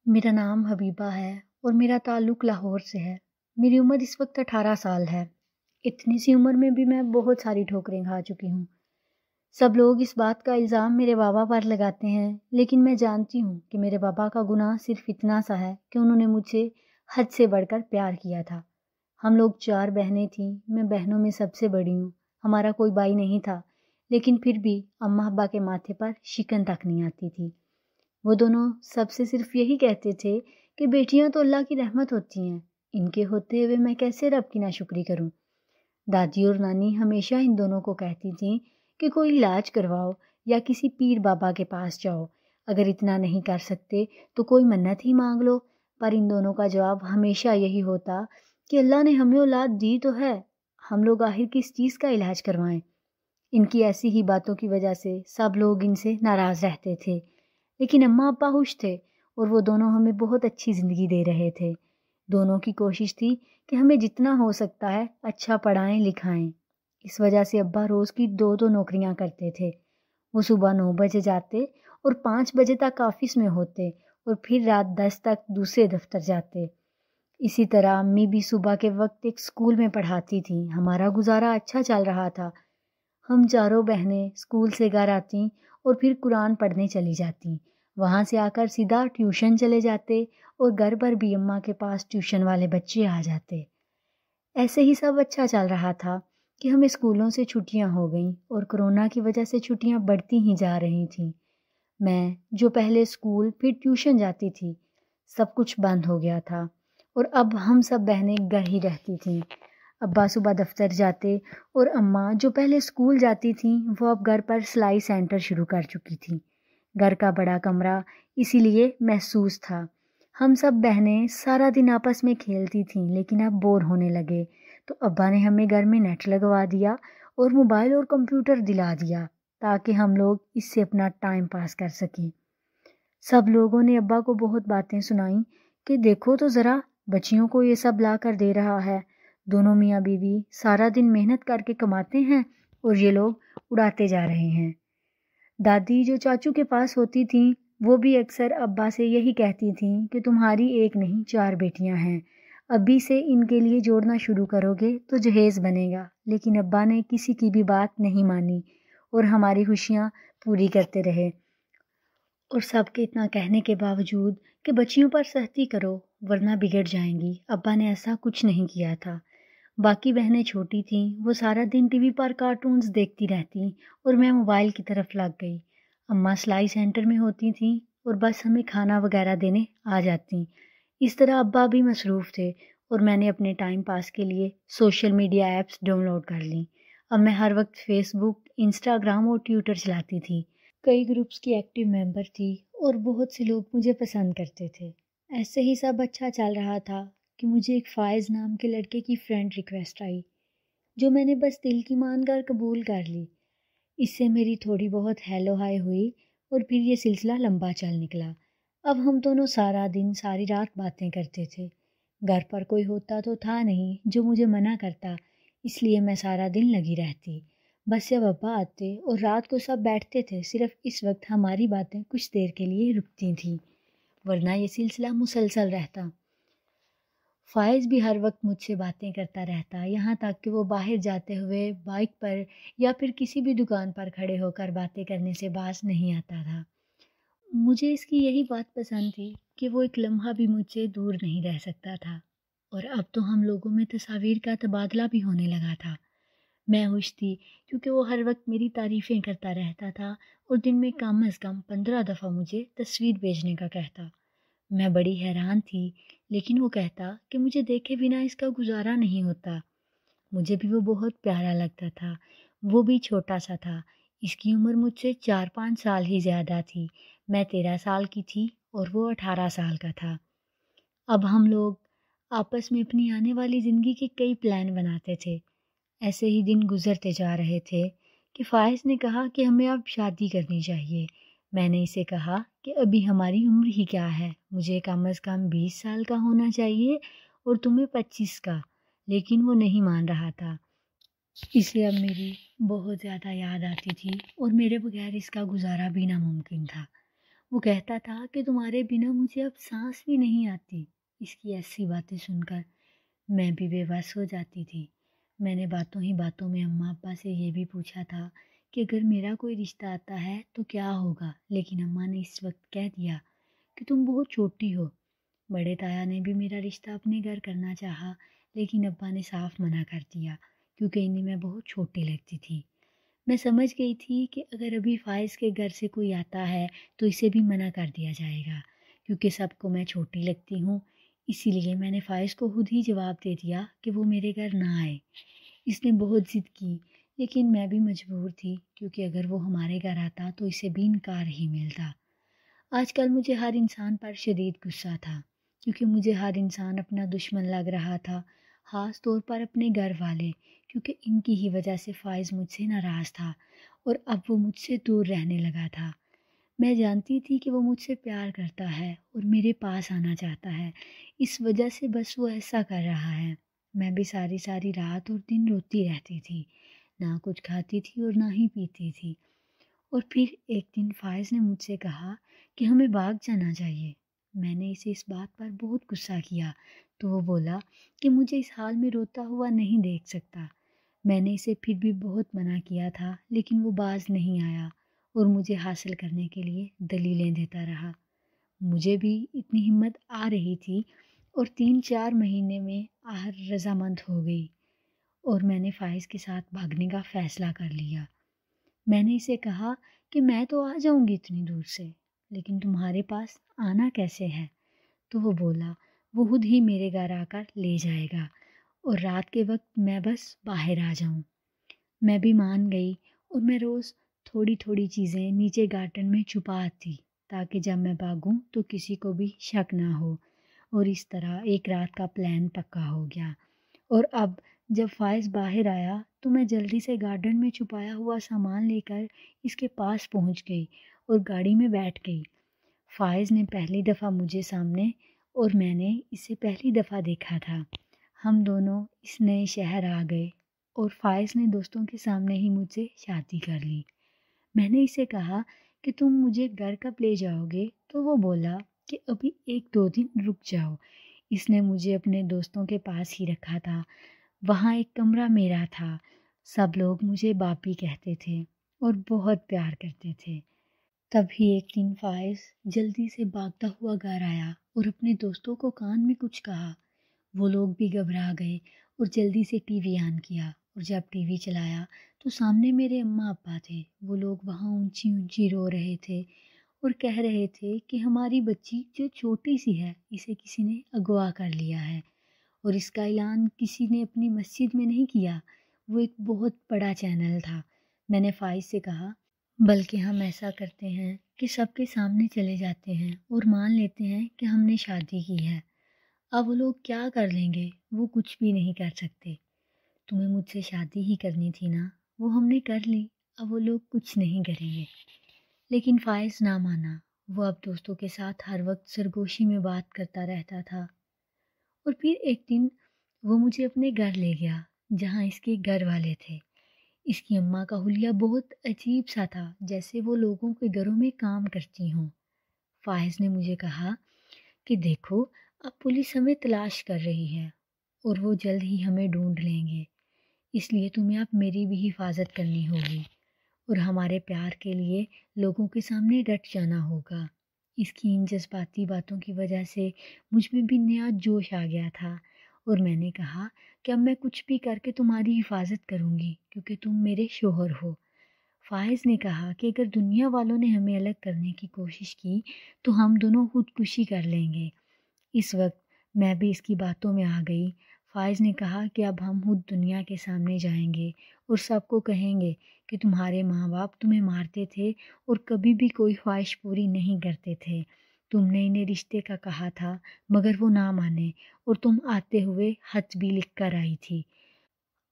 میرا نام حبیبہ ہے اور میرا تعلق لاہور سے ہے۔ میری عمر اس وقت 18 سال ہے۔ اتنی سی عمر میں بھی میں بہت ساری ٹھوکریں کھا چکی ہوں۔ سب لوگ اس بات کا الزام میرے بابا پر لگاتے ہیں، لیکن میں جانتی ہوں کہ میرے بابا کا گناہ صرف اتنا سا ہے کہ انہوں نے مجھ سے حد سے بڑھ کر پیار کیا تھا۔ ہم لوگ 4 بہنیں تھیں، میں بہنوں میں سب سے بڑی ہوں۔ ہمارا کوئی بھائی نہیں تھا، لیکن پھر بھی اماں ابا کے ماتھے پر شکن تک نہیں آتی تھی۔ وہ دونوں سب سے صرف یہی کہتے تھے کہ بیٹیاں تو اللہ کی رحمت ہوتی ہیں، ان کے ہوتے ہوئے میں کیسے رب کی ناشکری کروں۔ دادی اور نانی ہمیشہ ان دونوں کو کہتی تھیں کہ کوئی علاج کرواؤ یا کسی پیر بابا کے پاس جاؤ، اگر اتنا نہیں کر سکتے تو کوئی منت ہی مانگ لو۔ پر ان دونوں کا جواب ہمیشہ یہی ہوتا کہ اللہ نے ہمیں اولاد دی تو ہے، ہم لوگ آخر کس چیز کا علاج کروائیں۔ ان کی ایسی ہی باتوں کی وجہ سے سب لوگ ان سے ناراض رہتے تھے، لیکن اماں ابا خوش تھے اور وہ دونوں ہمیں بہت اچھی زندگی دے رہے تھے۔ دونوں کی کوشش تھی کہ ہمیں جتنا ہو سکتا ہے اچھا پڑھائیں لکھائیں۔ اس وجہ سے ابا روز کی 2 نوکریاں کرتے تھے۔ وہ صبح 9 بجے جاتے اور 5 بجے تک آفس میں ہوتے اور پھر رات 10 تک دوسرے دفتر جاتے۔ اسی طرح امی بھی صبح کے وقت ایک اسکول میں پڑھاتی تھیں۔ ہمارا گزارا اچھا چل رہا تھا۔ ہم 4 بہنیں اسکول سے گھر آتیں اور پھر قرآن پڑھنے چلی جاتیں۔ وہاں سے آ کر سیدھا ٹیوشن چلے جاتے اور گھر پر بھی اماں کے پاس ٹیوشن والے بچے آ جاتے۔ ایسے ہی سب اچھا چل رہا تھا کہ ہمیں اسکولوں سے چھٹیاں ہو گئیں اور کرونا کی وجہ سے چھٹیاں بڑھتی ہی جا رہی تھیں۔ میں جو پہلے اسکول پھر ٹیوشن جاتی تھی، سب کچھ بند ہو گیا تھا اور اب ہم سب بہنیں گھر ہی رہتی تھیں۔ ابا صبح دفتر جاتے اور اماں جو پہلے اسکول جاتی تھیں وہ اب گھر پر سلائی سینٹر شروع کر چکی تھیں۔ گھر کا بڑا کمرہ اسی لیے محسوس تھا۔ ہم سب بہنیں سارا دن آپس میں کھیلتی تھیں، لیکن اب بور ہونے لگے تو ابا نے ہمیں گھر میں نیٹ لگوا دیا اور موبائل اور کمپیوٹر دلا دیا تاکہ ہم لوگ اس سے اپنا ٹائم پاس کر سکیں۔ سب لوگوں نے ابا کو بہت باتیں سنائیں کہ دیکھو تو ذرا، بچیوں کو یہ سب لا کر دے رہا ہے، دونوں میاں بیوی سارا دن محنت کر کے کماتے ہیں اور یہ لوگ اڑاتے جا رہے ہیں۔ دادی جو چاچو کے پاس ہوتی تھیں وہ بھی اکثر ابا سے یہی کہتی تھیں کہ تمہاری ایک نہیں 4 بیٹیاں ہیں، ابھی سے ان کے لیے جوڑنا شروع کرو گے تو جہیز بنے گا۔ لیکن ابا نے کسی کی بھی بات نہیں مانی اور ہماری خوشیاں پوری کرتے رہے۔ اور سب کے اتنا کہنے کے باوجود کہ بچیوں پر سختی کرو ورنہ بگڑ جائیں گی، ابا نے ایسا کچھ نہیں کیا تھا۔ باقی بہنیں چھوٹی تھیں، وہ سارا دن ٹی وی پر کارٹونز دیکھتی رہتیں اور میں موبائل کی طرف لگ گئی۔ اماں سلائی سینٹر میں ہوتی تھیں اور بس ہمیں کھانا وغیرہ دینے آ جاتیں۔ اس طرح ابا بھی مصروف تھے اور میں نے اپنے ٹائم پاس کے لیے social media apps download کر لیں۔ اب میں ہر وقت فیس بک، انسٹاگرام اور ٹویٹر چلاتی تھی۔ کئی گروپس کی ایکٹیو ممبر تھی اور بہت سے لوگ مجھے پسند کرتے تھے۔ ایسے ہی سب اچھا چل رہا تھا کہ مجھے ایک فائز نام کے لڑکے کی فرینڈ ریکویسٹ آئی، جو میں نے بس دل کی مان کر قبول کر لی۔ اس سے میری تھوڑی بہت ہیلو ہائی ہوئی اور پھر یہ سلسلہ لمبا چل نکلا۔ اب ہم دونوں سارا دن ساری رات باتیں کرتے تھے۔ گھر پر کوئی ہوتا تو تھا نہیں جو مجھے منع کرتا، اس لیے میں سارا دن لگی رہتی۔ بس جب ابا آتے اور رات کو سب بیٹھتے تھے، صرف اس وقت ہماری باتیں کچھ دیر کے لیے رکتی تھیں، ورنہ یہ سلسلہ مسلسل رہتا۔ فائز بھی ہر وقت مجھ سے باتیں کرتا رہتا، یہاں تک کہ وہ باہر جاتے ہوئے بائک پر یا پھر کسی بھی دکان پر کھڑے ہو کر باتیں کرنے سے باز نہیں آتا تھا۔ مجھے اس کی یہی بات پسند تھی کہ وہ ایک لمحہ بھی مجھ سے دور نہیں رہ سکتا تھا، اور اب تو ہم لوگوں میں تصاویر کا تبادلہ بھی ہونے لگا تھا۔ میں خوش تھی کیونکہ وہ ہر وقت میری تعریفیں کرتا رہتا تھا اور دن میں کم از کم 15 دفعہ مجھے تصویر بھیجنے کا کہتا۔ میں بڑی حیران تھی، لیکن وہ کہتا کہ مجھے دیکھے بنا اس کا گزارا نہیں ہوتا۔ مجھے بھی وہ بہت پیارا لگتا تھا۔ وہ بھی چھوٹا سا تھا، اس کی عمر مجھ سے 4-5 سال ہی زیادہ تھی۔ میں 13 سال کی تھی اور وہ 18 سال کا تھا۔ اب ہم لوگ آپس میں اپنی آنے والی زندگی کے کئی پلان بناتے تھے۔ ایسے ہی دن گزرتے جا رہے تھے کہ فائز نے کہا کہ ہمیں اب شادی کرنی چاہیے۔ میں نے اسے کہا کہ ابھی ہماری عمر ہی کیا ہے، مجھے کم از کم 20 سال کا ہونا چاہیے اور تمہیں 25 کا، لیکن وہ نہیں مان رہا تھا۔ اسے اب میری بہت زیادہ یاد آتی تھی اور میرے بغیر اس کا گزارا بھی ناممکن تھا۔ وہ کہتا تھا کہ تمہارے بنا مجھے اب سانس بھی نہیں آتی۔ اس کی ایسی باتیں سن کر میں بھی بے بس ہو جاتی تھی۔ میں نے باتوں ہی باتوں میں اماں ابا سے یہ بھی پوچھا تھا کہ اگر میرا کوئی رشتہ آتا ہے تو کیا ہوگا، لیکن اماں نے اس وقت کہہ دیا کہ تم بہت چھوٹی ہو۔ بڑے تایا نے بھی میرا رشتہ اپنے گھر کرنا چاہا، لیکن ابا نے صاف منع کر دیا کیونکہ انہیں میں بہت چھوٹی لگتی تھی۔ میں سمجھ گئی تھی کہ اگر ابھی فائز کے گھر سے کوئی آتا ہے تو اسے بھی منع کر دیا جائے گا، کیونکہ سب کو میں چھوٹی لگتی ہوں۔ اسی لیے میں نے فائز کو خود ہی جواب دے دیا کہ وہ میرے گھر نہ آئے۔ اس نے بہت ضد کی، لیکن میں بھی مجبور تھی کیونکہ اگر وہ ہمارے گھر آتا تو اسے بھی انکار ہی ملتا۔ آج کل مجھے ہر انسان پر شدید غصہ تھا کیونکہ مجھے ہر انسان اپنا دشمن لگ رہا تھا، خاص طور پر اپنے گھر والے، کیونکہ ان کی ہی وجہ سے فائز مجھ سے ناراض تھا اور اب وہ مجھ سے دور رہنے لگا تھا۔ میں جانتی تھی کہ وہ مجھ سے پیار کرتا ہے اور میرے پاس آنا چاہتا ہے، اس وجہ سے بس وہ ایسا کر رہا ہے۔ میں بھی ساری ساری رات اور دن روتی رہتی تھی، نہ کچھ کھاتی تھی اور نہ ہی پیتی تھی۔ اور پھر ایک دن فائز نے مجھ سے کہا کہ ہمیں باغ جانا چاہیے۔ میں نے اسے اس بات پر بہت غصہ کیا تو وہ بولا کہ مجھے اس حال میں روتا ہوا نہیں دیکھ سکتا۔ میں نے اسے پھر بھی بہت منع کیا تھا، لیکن وہ باز نہیں آیا اور مجھے حاصل کرنے کے لیے دلیلیں دیتا رہا۔ مجھے بھی اتنی ہمت آ رہی تھی اور 3-4 مہینے میں آخر رضامند ہو گئی اور میں نے فائز کے ساتھ بھاگنے کا فیصلہ کر لیا۔ میں نے اسے کہا کہ میں تو آ جاؤں گی اتنی دور سے، لیکن تمہارے پاس آنا کیسے ہے؟ تو وہ بولا وہ خود ہی میرے گھر آ کر لے جائے گا اور رات کے وقت میں بس باہر آ جاؤں۔ میں بھی مان گئی اور میں روز تھوڑی تھوڑی چیزیں نیچے گارڈن میں چھپا آتی تاکہ جب میں بھاگوں تو کسی کو بھی شک نہ ہو، اور اس طرح ایک رات کا پلان پکا ہو گیا۔ اور اب جب فائز باہر آیا تو میں جلدی سے گارڈن میں چھپایا ہوا سامان لے کر اس کے پاس پہنچ گئی اور گاڑی میں بیٹھ گئی۔ فائز نے پہلی دفعہ مجھے سامنے اور میں نے اسے پہلی دفعہ دیکھا تھا۔ ہم دونوں اس نئے شہر آ گئے اور فائز نے دوستوں کے سامنے ہی مجھ سے شادی کر لی۔ میں نے اسے کہا کہ تم مجھے گھر کب لے جاؤ گے؟ تو وہ بولا کہ ابھی 1-2 دن رک جاؤ۔ اس نے مجھے اپنے دوستوں کے پاس ہی رکھا تھا۔ وہاں ایک کمرہ میرا تھا۔ سب لوگ مجھے باپی کہتے تھے اور بہت پیار کرتے تھے۔ تبھی ایک دن فائز جلدی سے بھاگتا ہوا گھر آیا اور اپنے دوستوں کو کان میں کچھ کہا۔ وہ لوگ بھی گھبرا گئے اور جلدی سے ٹی وی آن کیا، اور جب ٹی وی چلایا تو سامنے میرے اماں ابا تھے۔ وہ لوگ وہاں اونچی اونچی رو رہے تھے اور کہہ رہے تھے کہ ہماری بچی جو چھوٹی سی ہے اسے کسی نے اغوا کر لیا ہے، اور اس کا اعلان کسی نے اپنی مسجد میں نہیں کیا، وہ ایک بہت بڑا چینل تھا۔ میں نے فائز سے کہا بلکہ ہم ایسا کرتے ہیں کہ سب کے سامنے چلے جاتے ہیں اور مان لیتے ہیں کہ ہم نے شادی کی ہے۔ اب وہ لوگ کیا کر لیں گے؟ وہ کچھ بھی نہیں کر سکتے۔ تمہیں مجھ سے شادی ہی کرنی تھی نا، وہ ہم نے کر لی، اب وہ لوگ کچھ نہیں کریں گے۔ لیکن فائز نہ مانا۔ وہ اب دوستوں کے ساتھ ہر وقت سرگوشی میں بات کرتا رہتا تھا۔ اور پھر ایک دن وہ مجھے اپنے گھر لے گیا جہاں اس کے گھر والے تھے۔ اس کی اماں کا حلیہ بہت عجیب سا تھا، جیسے وہ لوگوں کے گھروں میں کام کرتی ہوں۔ فائز نے مجھے کہا کہ دیکھو اب پولیس ہمیں تلاش کر رہی ہے اور وہ جلد ہی ہمیں ڈھونڈ لیں گے، اس لیے تمہیں اب میری بھی حفاظت کرنی ہوگی اور ہمارے پیار کے لیے لوگوں کے سامنے ڈٹ جانا ہوگا۔ اس کی ان جذباتی باتوں کی وجہ سے مجھ میں بھی نیا جوش آ گیا تھا، اور میں نے کہا کہ اب میں کچھ بھی کر کے تمہاری حفاظت کروں گی کیونکہ تم میرے شوہر ہو۔ فائز نے کہا کہ اگر دنیا والوں نے ہمیں الگ کرنے کی کوشش کی تو ہم دونوں خودکشی کر لیں گے۔ اس وقت میں بھی اس کی باتوں میں آ گئی۔ فائز نے کہا کہ اب ہم خود دنیا کے سامنے جائیں گے اور سب کو کہیں گے کہ تمہارے ماں باپ تمہیں مارتے تھے اور کبھی بھی کوئی خواہش پوری نہیں کرتے تھے۔ تم نے انہیں رشتے کا کہا تھا مگر وہ نہ مانے، اور تم آتے ہوئے خط بھی لکھ کر آئی تھی،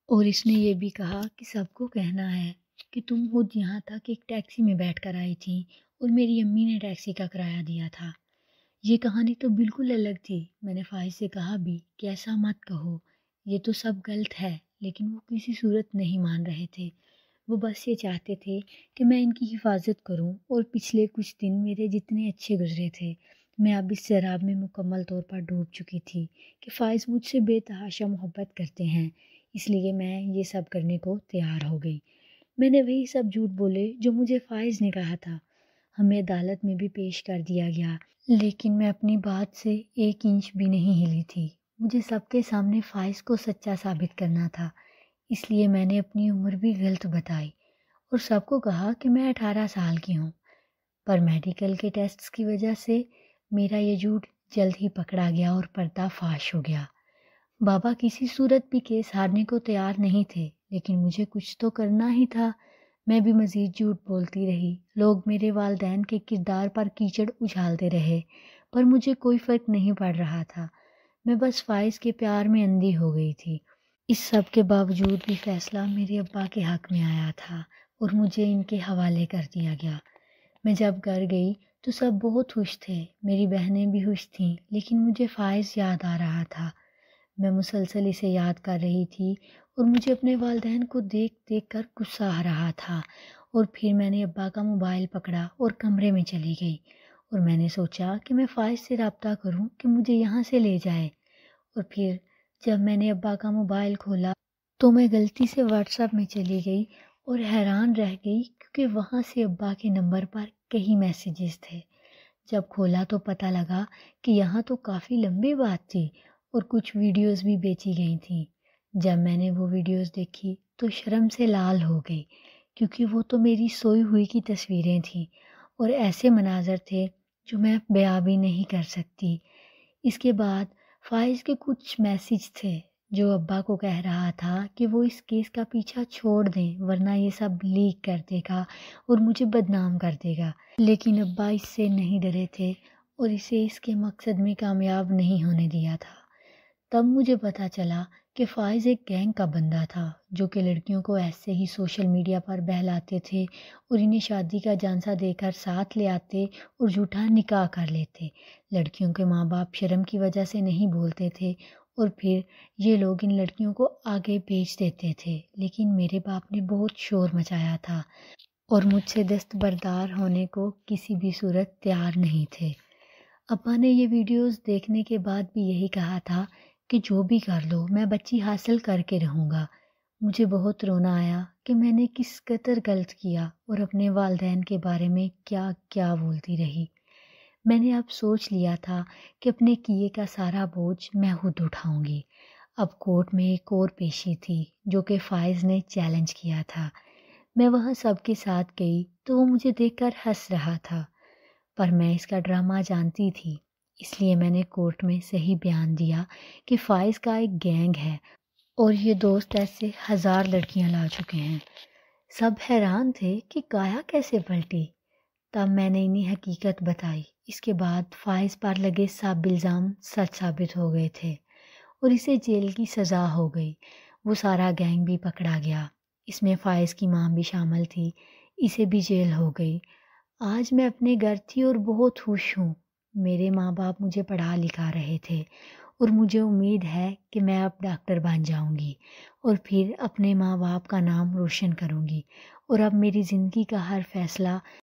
اور اس نے یہ بھی کہا کہ سب کو کہنا ہے کہ تم خود یہاں تک ایک ٹیکسی میں بیٹھ کر آئی تھی اور میری امی نے ٹیکسی کا کرایہ دیا تھا۔ یہ کہانی تو بالکل الگ تھی۔ میں نے فائز سے کہا بھی کہ ایسا مت کہو، یہ تو سب غلط ہے، لیکن وہ کسی صورت نہیں مان رہے تھے۔ وہ بس یہ چاہتے تھے کہ میں ان کی حفاظت کروں، اور پچھلے کچھ دن میرے جتنے اچھے گزرے تھے، میں اب اس شراب میں مکمل طور پر ڈوب چکی تھی کہ فائز مجھ سے بے تحاشا محبت کرتے ہیں، اس لیے میں یہ سب کرنے کو تیار ہو گئی۔ میں نے وہی سب جھوٹ بولے جو مجھے فائز نے کہا تھا۔ ہمیں عدالت میں بھی پیش کر دیا گیا، لیکن میں اپنی بات سے 1 انچ بھی نہیں ہلی تھی۔ مجھے سب کے سامنے فائز کو سچا ثابت کرنا تھا، اس لیے میں نے اپنی عمر بھی غلط بتائی اور سب کو کہا کہ میں 18 سال کی ہوں۔ پر میڈیکل کے ٹیسٹس کی وجہ سے میرا یہ جھوٹ جلد ہی پکڑا گیا اور پردہ فاش ہو گیا۔ بابا کسی صورت بھی کیس ہارنے کو تیار نہیں تھے، لیکن مجھے کچھ تو کرنا ہی تھا۔ میں بھی مزید جھوٹ بولتی رہی، لوگ میرے والدین کے کردار پر کیچڑ اچھالتے رہے، پر مجھے کوئی فرق نہیں پڑ رہا تھا۔ میں بس فائز کے پیار میں اندھی ہو گئی تھی۔ اس سب کے باوجود بھی فیصلہ میرے ابا کے حق میں آیا تھا اور مجھے ان کے حوالے کر دیا گیا۔ میں جب گھر گئی تو سب بہت خوش تھے، میری بہنیں بھی خوش تھیں، لیکن مجھے فائز یاد آ رہا تھا۔ میں مسلسل اسے یاد کر رہی تھی اور مجھے اپنے والدین کو دیکھ دیکھ کر غصہ آ رہا تھا، اور پھر میں نے ابا کا موبائل پکڑا اور کمرے میں چلی گئی، اور میں نے سوچا کہ میں فائز سے رابطہ کروں کہ مجھے یہاں سے لے جائے۔ اور پھر جب میں نے ابا کا موبائل کھولا تو میں غلطی سے واٹس ایپ میں چلی گئی اور حیران رہ گئی، کیونکہ وہاں سے ابا کے نمبر پر کئی میسیجز تھے۔ جب کھولا تو پتہ لگا کہ یہاں تو کافی لمبی بات تھی اور کچھ ویڈیوز بھی بیچی گئی تھیں۔ جب میں نے وہ ویڈیوز دیکھی تو شرم سے لال ہو گئی، کیونکہ وہ تو میری سوئی ہوئی کی تصویریں تھیں اور ایسے مناظر تھے جو میں بیان بھی نہیں کر سکتی۔ اس کے بعد فائز کے کچھ میسیج تھے جو ابا کو کہہ رہا تھا کہ وہ اس کیس کا پیچھا چھوڑ دیں، ورنہ یہ سب لیک کر دے گا اور مجھے بدنام کر دے گا۔ لیکن ابا اس سے نہیں ڈرے تھے اور اسے اس کے مقصد میں کامیاب نہیں ہونے دیا تھا۔ تب مجھے پتہ چلا کہ فائز ایک گینگ کا بندہ تھا جو کہ لڑکیوں کو ایسے ہی سوشل میڈیا پر بہلاتے تھے اور انہیں شادی کا جھانسا دے کر ساتھ لے آتے اور جھوٹا نکاح کر لیتے۔ لڑکیوں کے ماں باپ شرم کی وجہ سے نہیں بولتے تھے اور پھر یہ لوگ ان لڑکیوں کو آگے بھیج دیتے تھے، لیکن میرے باپ نے بہت شور مچایا تھا اور مجھ سے دستبردار ہونے کو کسی بھی صورت تیار نہیں تھے۔ ابا نے یہ ویڈیوز دیکھنے کے بعد بھی یہی کہا تھا کہ جو بھی کر لو میں بچی حاصل کر کے رہوں گا۔ مجھے بہت رونا آیا کہ میں نے کس قدر غلط کیا اور اپنے والدین کے بارے میں کیا کیا بولتی رہی۔ میں نے اب سوچ لیا تھا کہ اپنے کیے کا سارا بوجھ میں خود اٹھاؤں گی۔ اب کورٹ میں ایک اور پیشی تھی جو کہ فائز نے چیلنج کیا تھا۔ میں وہاں سب کے ساتھ گئی تو وہ مجھے دیکھ کر ہنس رہا تھا، پر میں اس کا ڈرامہ جانتی تھی، اس لیے میں نے کورٹ میں صحیح بیان دیا کہ فائز کا ایک گینگ ہے اور یہ دوست ایسے 1000 لڑکیاں لا چکے ہیں۔ سب حیران تھے کہ کایا کیسے پلٹی۔ تب میں نے انہیں حقیقت بتائی۔ اس کے بعد فائز پر لگے سب الزام سچ ثابت ہو گئے تھے اور اسے جیل کی سزا ہو گئی۔ وہ سارا گینگ بھی پکڑا گیا، اس میں فائز کی ماں بھی شامل تھی، اسے بھی جیل ہو گئی۔ آج میں اپنے گھر تھی اور بہت خوش ہوں۔ میرے ماں باپ مجھے پڑھا لکھا رہے تھے اور مجھے امید ہے کہ میں اب ڈاکٹر بن جاؤں گی اور پھر اپنے ماں باپ کا نام روشن کروں گی، اور اب میری زندگی کا ہر فیصلہ